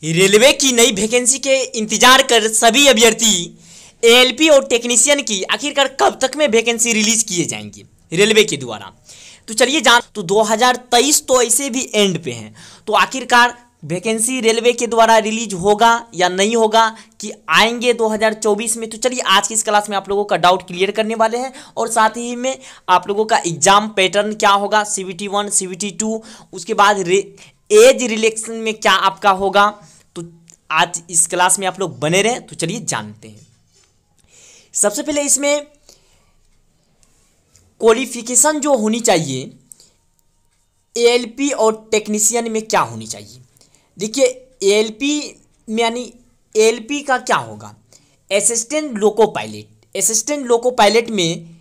Railway की नई vacancy के इंतजार कर सभी अभ्यर्थी एएलपी और टेक्नीशियन की आखिरकार कब तक में वैकेंसी रिलीज किए जाएंगी रेलवे के द्वारा। तो चलिए जान, तो 2023 तो ऐसे भी एंड पे हैं, तो आखिरकार वैकेंसी रेलवे के द्वारा रिलीज होगा या नहीं होगा, कि आएंगे 2024 में। तो चलिए आज की इस क्लास में आप लोगों का डाउट क्लियर करने वाले हैं और साथ ही में आप लोगों का एग्जाम पैटर्न क्या होगा, CBT 1 CBT 2, उसके बाद एज रिलेक्शन में क्या आपका होगा। तो आज इस क्लास में आप लोग बने रहें। तो चलिए जानते हैं। सबसे पहले इसमें क्वालिफिकेशन जो होनी चाहिए एएलपी और टेक्नीशियन में क्या होनी चाहिए। देखिए एएलपी में यानी एएलपी का क्या होगा, assistant loco pilot. Assistant loco pilot में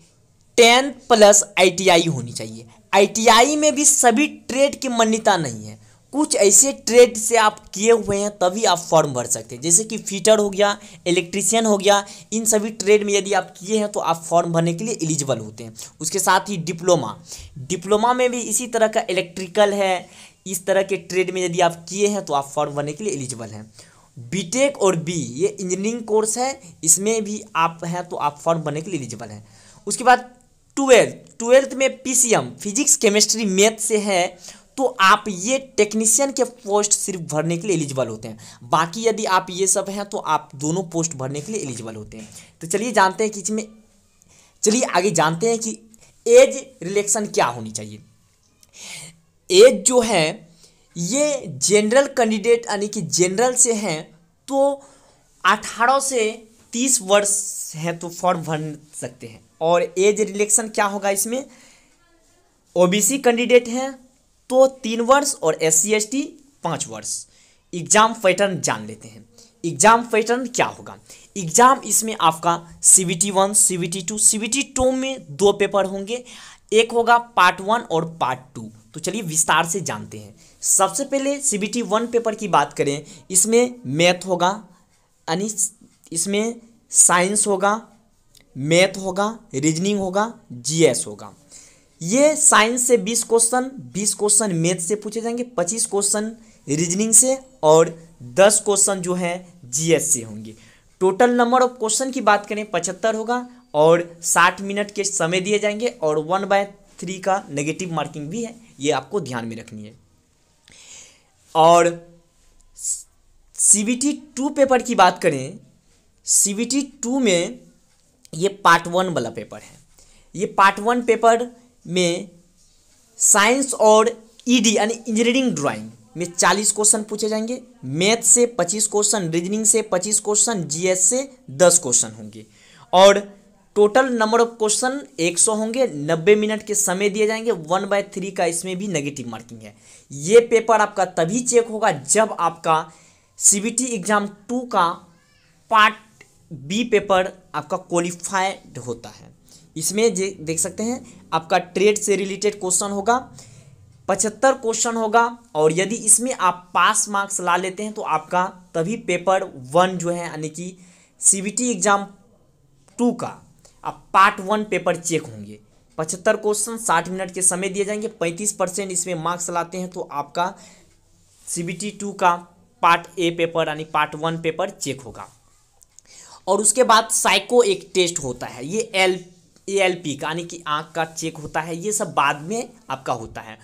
10+ ITI होनी चाहिए। ITI में भी सभी ट्रेड की मान्यता नहीं है, कुछ ऐसे ट्रेड से आप किए हुए हैं तभी आप फॉर्म भर सकते हैं, जैसे कि फिटर हो गया, इलेक्ट्रीशियन हो गया। इन सभी ट्रेड में यदि आप किए हैं तो आप फॉर्म भरने के लिए एलिजिबल होते हैं। उसके साथ ही डिप्लोमा में भी इसी तरह का इलेक्ट्रिकल है, इस तरह के ट्रेड में यदि आप किए हैं तो आप फॉर्म भरने के लिए एलिजिबल हैं। बीटेक और बी ये इंजीनियरिंग कोर्स है, इसमें भी आप हैं तो आप फॉर्म भरने के लिए एलिजिबल हैं। उसके बाद ट्वेल्थ में PCM फिजिक्स केमिस्ट्री मैथ से है तो आप ये टेक्नीशियन के पोस्ट सिर्फ भरने के लिए एलिजिबल होते हैं। बाकी यदि आप ये सब हैं तो आप दोनों पोस्ट भरने के लिए एलिजिबल होते हैं। तो चलिए जानते हैं कि इसमें, चलिए आगे जानते हैं कि एज रिलेक्शन क्या होनी चाहिए। एज जो है ये जनरल कैंडिडेट यानी कि जनरल से हैं तो 18 से 30 वर्ष है तो फॉर्म भर सकते हैं। और एज रिलेक्शन क्या होगा, इसमें OBC कैंडिडेट हैं तो 3 वर्ष और SC ST 5 वर्ष। एग्जाम पैटर्न जान लेते हैं। एग्जाम पैटर्न क्या होगा, एग्जाम इसमें आपका CBT 1 CBT 2 CBT 2 में 2 पेपर होंगे, एक होगा पार्ट 1 और पार्ट 2। तो चलिए विस्तार से जानते हैं। सबसे पहले CBT 1 पेपर की बात करें, इसमें मैथ होगा, यानी इसमें साइंस होगा, मैथ होगा, रीजनिंग होगा, GS होगा। ये साइंस से 20 क्वेश्चन मैथ से पूछे जाएंगे, 25 क्वेश्चन रीजनिंग से और 10 क्वेश्चन जो है GS से होंगे। टोटल नंबर ऑफ क्वेश्चन की बात करें 75 होगा और 60 मिनट के समय दिए जाएंगे और 1/3 का नेगेटिव मार्किंग भी है, ये आपको ध्यान में रखनी है। और CBT 2 पेपर की बात करें, CBT 2 में ये पार्ट 1 वाला पेपर है। ये पार्ट 1 पेपर में साइंस और ED यानी इंजीनियरिंग ड्राइंग में 40 क्वेश्चन पूछे जाएंगे, मैथ से 25 क्वेश्चन, रीजनिंग से 25 क्वेश्चन, GS से 10 क्वेश्चन होंगे और टोटल नंबर ऑफ क्वेश्चन 100 होंगे। 90 मिनट के समय दिए जाएंगे, 1/3 का इसमें भी नेगेटिव मार्किंग है। ये पेपर आपका तभी चेक होगा जब आपका CBT एग्जाम 2 का पार्ट B पेपर आपका क्वालिफाइड होता है। इसमें देख सकते हैं आपका ट्रेड से रिलेटेड क्वेश्चन होगा, 75 क्वेश्चन होगा और यदि इसमें आप पास मार्क्स ला लेते हैं तो आपका तभी पेपर 1 जो है यानी कि CBT एग्जाम 2 का आप पार्ट 1 पेपर चेक होंगे। 75 क्वेश्चन 60 मिनट के समय दिए जाएंगे, 35% इसमें मार्क्स लाते हैं तो आपका CBT 2 का पार्ट A पेपर यानी पार्ट 1 पेपर चेक होगा। और उसके बाद साइको एक टेस्ट होता है, ये ALP का यानी कि आँख का चेक होता है, ये सब बाद में आपका होता है।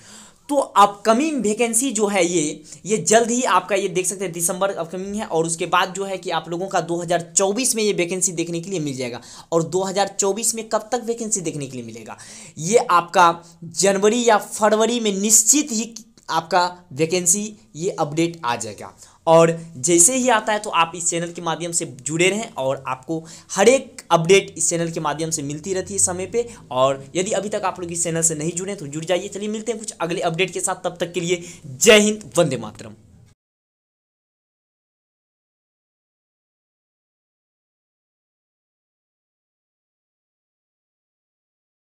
तो अपकमिंग वैकेंसी जो है ये जल्द ही आपका, ये देख सकते हैं दिसंबर अपकमिंग है और उसके बाद जो है कि आप लोगों का 2024 में ये वैकेंसी देखने के लिए मिल जाएगा। और 2024 में कब तक वैकेंसी देखने के लिए मिलेगा, ये आपका जनवरी या फरवरी में निश्चित ही आपका वैकेंसी ये अपडेट आ जाएगा। और जैसे ही आता है तो आप इस चैनल के माध्यम से जुड़े रहें और आपको हर एक अपडेट इस चैनल के माध्यम से मिलती रहती है समय पे। और यदि अभी तक आप लोग इस चैनल से नहीं जुड़े तो जुड़ जाइए। चलिए मिलते हैं कुछ अगले अपडेट के साथ, तब तक के लिए जय हिंद, वंदे मातरम।